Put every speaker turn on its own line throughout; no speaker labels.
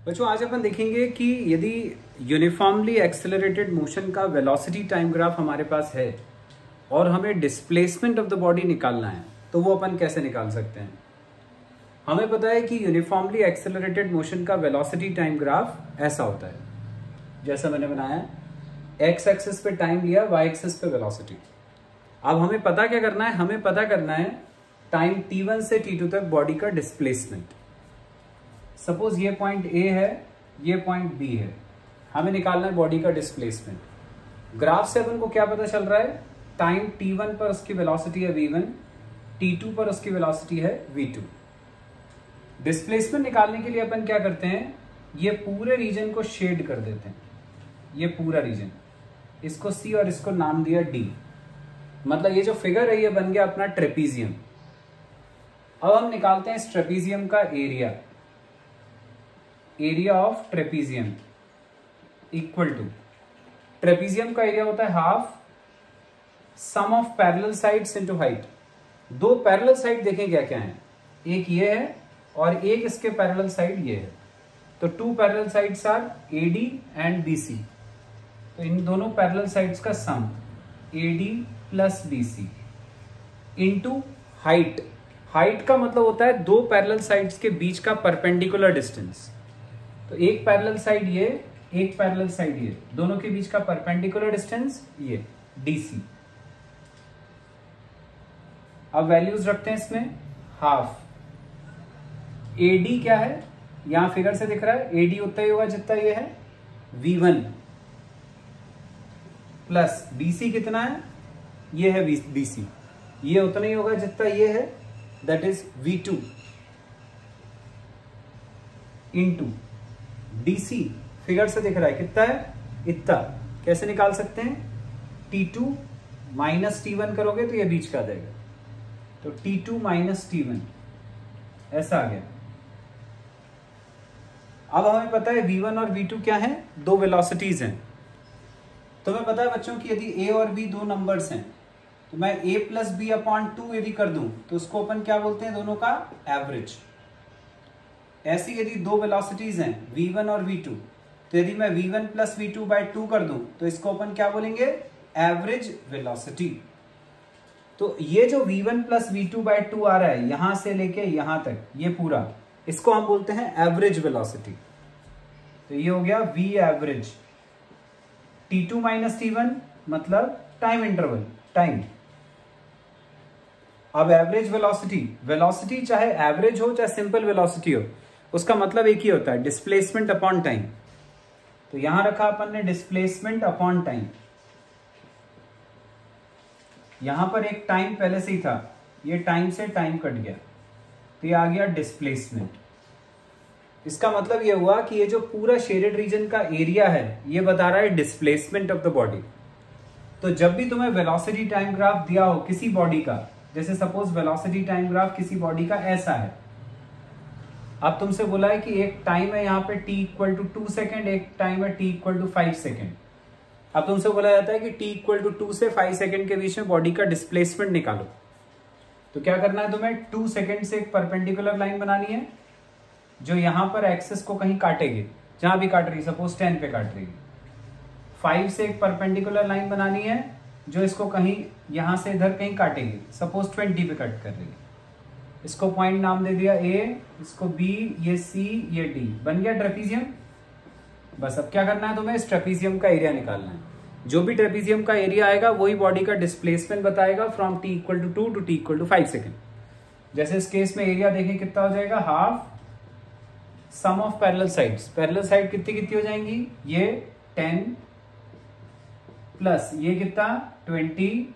बच्चों आज अपन देखेंगे कि यदि यूनिफॉर्मली एक्सेलरेटेड मोशन का वेलोसिटी टाइम ग्राफ हमारे पास है और हमें डिस्प्लेसमेंट ऑफ द बॉडी निकालना है तो वो अपन कैसे निकाल सकते हैं। हमें पता है कि यूनिफॉर्मली एक्सेलरेटेड मोशन का वेलोसिटी टाइम ग्राफ ऐसा होता है जैसा मैंने बनाया, एक्स एक्सिस पे टाइम लिया, वाई एक्सिस पे वेलोसिटी। अब हमें पता क्या करना है, हमें पता करना है टाइम t1 से t2 तक बॉडी का डिस्प्लेसमेंट। सपोज ये पॉइंट A है, ये पॉइंट B है, हमें निकालना है बॉडी का डिस्प्लेसमेंट। ग्राफ से अपन को क्या पता चल रहा है, टाइम t1 पर उसकी वेलोसिटी है v1, t2 पर उसकी वेलोसिटी है v2। डिस्प्लेसमेंट निकालने के लिए अपन क्या करते हैं, ये पूरे रीजन को शेड कर देते हैं, ये पूरा रीजन, इसको C और इसको नाम दिया D। मतलब ये जो फिगर है ये बन गया अपना ट्रेपीजियम। अब हम निकालते हैं इस ट्रेपीजियम का area, area of trapezium equal to, trapezium का एरिया होता है half sum of parallel sides into height. दो पैरेलल साइड देखें क्या क्या है, एक ये है और एक इसके पैरेलल साइड ये है। तो two parallel sides are AD and BC। तो इन दोनों पैरेलल साइड्स का sum AD plus BC into height. Height का मतलब होता है दो पैरेलल साइड्स के बीच का परपेंडिकुलर डिस्टेंस। तो एक पैरेलल साइड ये, एक पैरेलल साइड ये, दोनों के बीच का परपेंडिकुलर डिस्टेंस ये DC। अब वैल्यूज रखते हैं इसमें, हाफ AD क्या है, यहां फिगर से दिख रहा है, AD उतना ही होगा जितना ये है V1 प्लस BC कितना है, ये है BC, ये उतना ही होगा जितना ये है, that is V2 into DC figure से दिख रहा है कितना है, इतना। कैसे निकाल सकते हैं, T2 माइनस T1 करोगे तो ये बीच का आ जाएगा, तो T2 माइनस T1 ऐसा आ गया। अब हमें पता है V1 और V2 क्या है, दो वेलोसिटीज हैं। तो हमें पता है बच्चों कि यदि A और B दो नंबर्स हैं तो मैं A प्लस B अपॉन 2 यदि कर दूं तो उसको अपन क्या बोलते हैं, दोनों का एवरेज। ऐसी यदि दो वेलोसिटीज हैं V1 और V2, तो यदि मैं V1 प्लस V2 बाय 2 कर दूं तो इसको अपन क्या बोलेंगे, एवरेज वेलोसिटी। तो ये जो V1 प्लस V2 बाय 2 आ रहा है यहां से लेके यहां तक, ये पूरा, इसको हम बोलते हैं एवरेज वेलोसिटी। तो ये हो गया V average. T2 minus T1 मतलब टाइम इंटरवल, टाइम। अब एवरेज वेलोसिटी, वेलोसिटी चाहे एवरेज हो चाहे सिंपल वेलोसिटी हो, उसका मतलब एक ही होता है, डिस्प्लेसमेंट अपॉन टाइम। तो यहां रखा अपन ने डिस्प्लेसमेंट अपॉन टाइम। यहां पर एक टाइम पहले से ही था, ये टाइम से टाइम कट गया तो ये आ गया डिस्प्लेसमेंट। इसका मतलब ये हुआ कि ये जो पूरा शेडेड रीजन का एरिया है ये बता रहा है डिस्प्लेसमेंट ऑफ द बॉडी। तो जब भी तुम्हें वेलोसिटी टाइम ग्राफ दिया हो किसी बॉडी का, जैसे सपोज वेलोसिटी टाइम ग्राफ किसी बॉडी का ऐसा है, अब तुमसे बोला है कि एक टाइम है यहाँ पे t इक्वल टू 2 सेकेंड, एक टाइम है t इक्वल टू 5 सेकेंड। अब तुमसे बोला जाता है कि t इक्वल टू 2 से 5 सेकेंड के बीच में बॉडी का डिस्प्लेसमेंट निकालो। तो क्या करना है तुम्हें, 2 सेकेंड से एक परपेंडिकुलर लाइन बनानी है जो यहां पर एक्सिस को कहीं काटेगी, जहां भी काट रही है, सपोज 10 पे काट रही है। 5 से एक परपेंडिकुलर लाइन बनानी है जो इसको कहीं यहां से इधर कहीं काटेगी, सपोज 20 पे कट कर रही है। इसको पॉइंट नाम दे दिया A, इसको B, ये C, ये D, बन गया ट्रेपीजियम। बस अब क्या करना है तुम्हें, इस ट्रेपीजियम का एरिया निकालना है। जो भी ट्रेपीजियम का एरिया आएगा वही बॉडी का डिस्प्लेसमेंट बताएगा from t equal to 2 to t equal to 5 second. जैसे इस केस में एरिया देखें कितना हो जाएगा, half sum of parallel sides. Parallel side कितनी कितनी हो जाएंगी, ये 10 प्लस ये कितना 20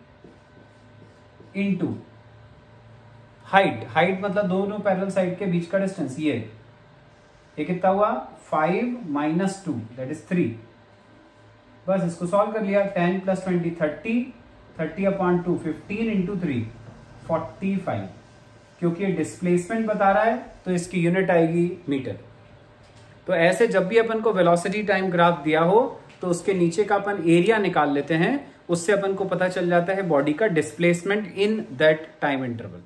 इंटू हाइट। हाइट मतलब दोनों पैरेलल साइड के बीच का डिस्टेंस, ये कितना हुआ 5 माइनस 2 दैट इज 3। बस इसको सॉल्व कर लिया, 10 प्लस 20 30, 30 अपॉन 2 15 इंटू 3 45। क्योंकि ये डिस्प्लेसमेंट बता रहा है तो इसकी यूनिट आएगी मीटर। तो ऐसे जब भी अपन को वेलोसिटी टाइम ग्राफ दिया हो तो उसके नीचे का अपन एरिया निकाल लेते हैं, उससे अपन को पता चल जाता है बॉडी का displacement in that time interval.